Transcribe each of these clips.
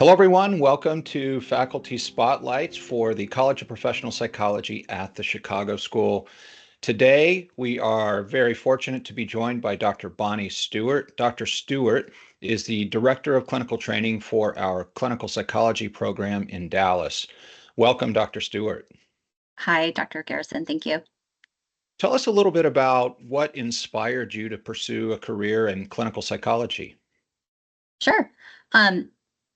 Hello, everyone. Welcome to Faculty Spotlights for the College of Professional Psychology at the Chicago School. Today, we are very fortunate to be joined by Dr. Bonny Stewart. Dr. Stewart is the Director of Clinical Training for our Clinical Psychology program in Dallas. Welcome, Dr. Stewart. Hi, Dr. Garrison. Thank you. Tell us a little bit about what inspired you to pursue a career in clinical psychology. Sure. Um,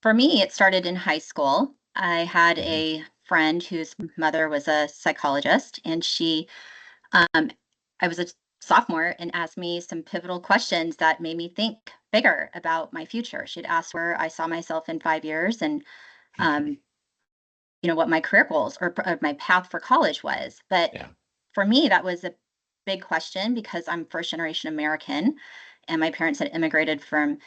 for me, it started in high school. I had Mhm. a friend whose mother was a psychologist, and um, I was a sophomore and asked me some pivotal questions that made me think bigger about my future. She'd asked where I saw myself in 5 years and, Mhm. um, what my career goals or my path for college was. But Yeah. for me, that was a big question because I'm first generation American and my parents had immigrated from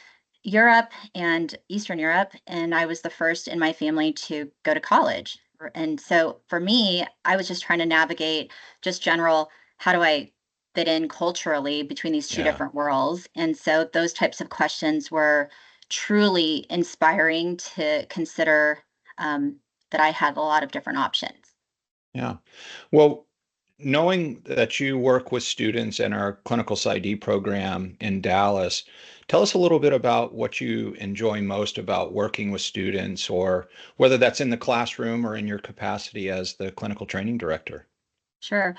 Europe and Eastern Europe, and I was the first in my family to go to college. And so for me, I was just trying to navigate just general how do I fit in culturally between these two Yeah. different worlds? And so those types of questions were truly inspiring to consider that I had a lot of different options. Yeah. Well, knowing that you work with students in our clinical PsyD program in Dallas, tell us a little bit about what you enjoy most about working with students, or whether that's in the classroom or in your capacity as the clinical training director. Sure.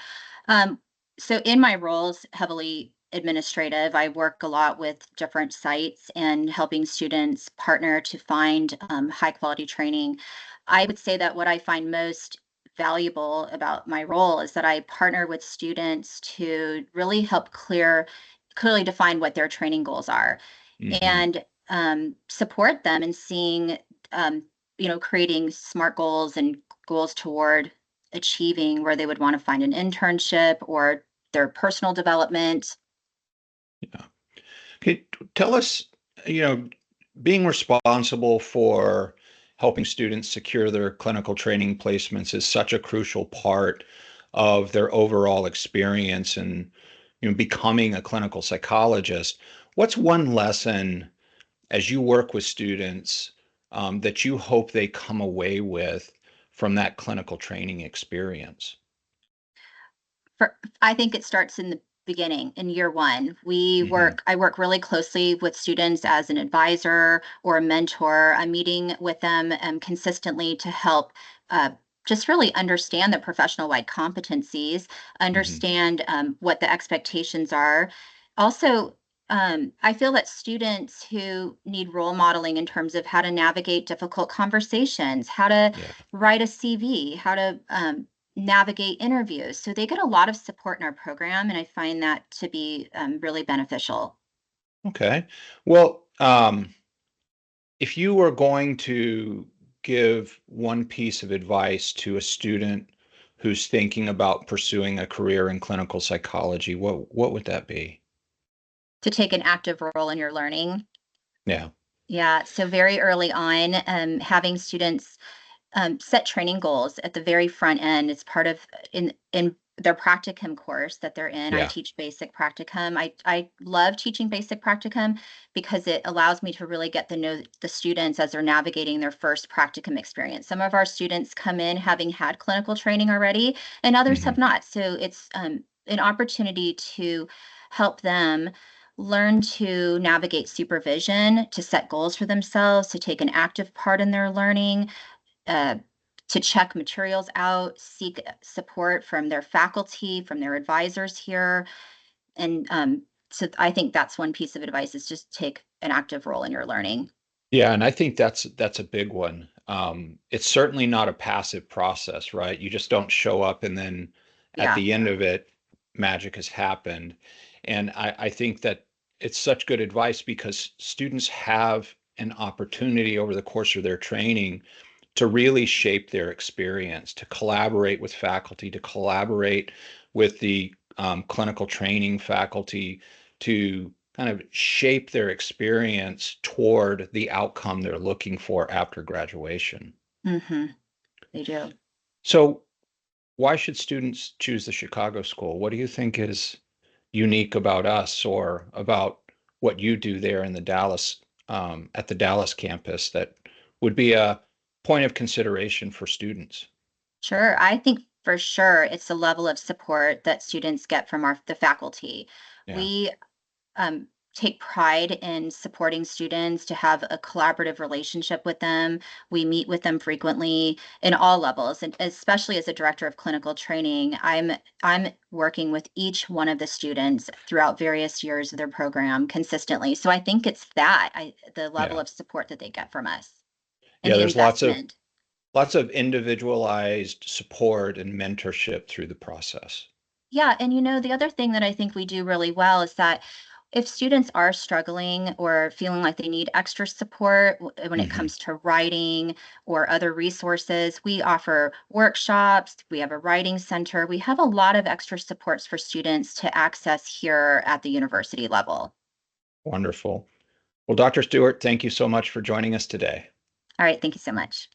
Um, so in my roles, heavily administrative, I work a lot with different sites and helping students partner to find high quality training. I would say that what I find most valuable about my role is that I partner with students to really help clearly define what their training goals are Hmm. and support them in seeing, creating SMART goals and goals toward achieving where they would want to find an internship or their personal development. Yeah. Okay, tell us, you know, being responsible for helping students secure their clinical training placements is such a crucial part of their overall experience and becoming a clinical psychologist. What's one lesson as you work with students that you hope they come away with from that clinical training experience? I think it starts in the beginning, in year one. Hmm. I work really closely with students as an advisor or a mentor. I'm meeting with them consistently to help just really understand the professional wide competencies, Hmm. understand what the expectations are. Also, I feel that students who need role modeling in terms of how to navigate difficult conversations, how to Yeah. write a CV, how to navigate interviews. So they get a lot of support in our program, and I find that to be really beneficial. Okay. Well, if you were going to give one piece of advice to a student who's thinking about pursuing a career in clinical psychology, what would that be? To take an active role in your learning. Yeah. Yeah, so very early on, having students set training goals at the very front end. It's part of in their practicum course that they're in. I Yeah. teach basic practicum. I love teaching basic practicum because it allows me to really get to know the students as they're navigating their first practicum experience. Some of our students come in having had clinical training already, and others Hmm. have not. So it's an opportunity to help them learn to navigate supervision, to set goals for themselves, to take an active part in their learning, uh, to check materials out, seek support from their faculty, from their advisors here. And so I think that's one piece of advice is just take an active role in your learning. Yeah, and I think that's a big one. It's certainly not a passive process, right? You just don't show up and then at Yeah. the end of it, magic has happened. And I think that it's such good advice because students have an opportunity over the course of their training to really shape their experience, to collaborate with faculty, to collaborate with the clinical training faculty, to kind of shape their experience toward the outcome they're looking for after graduation. They do. So, why should students choose the Chicago School? What do you think is unique about us or about what you do there in the Dallas at the Dallas campus that would be a point of consideration for students? Sure. I think for sure it's the level of support that students get from the faculty. Yeah. We um, take pride in supporting students to have a collaborative relationship with them. We meet with them frequently in all levels, and especially as a director of clinical training, I'm working with each one of the students throughout various years of their program consistently. So I think it's the level Yeah. of support that they get from us and Yeah, the there's investment. lots of individualized support and mentorship through the process. Yeah, and the other thing that I think we do really well is that if students are struggling or feeling like they need extra support when it Hmm. comes to writing or other resources, we offer workshops, we have a writing center, we have a lot of extra supports for students to access here at the university level. Wonderful. Well, Dr. Stewart, thank you so much for joining us today. All right, thank you so much.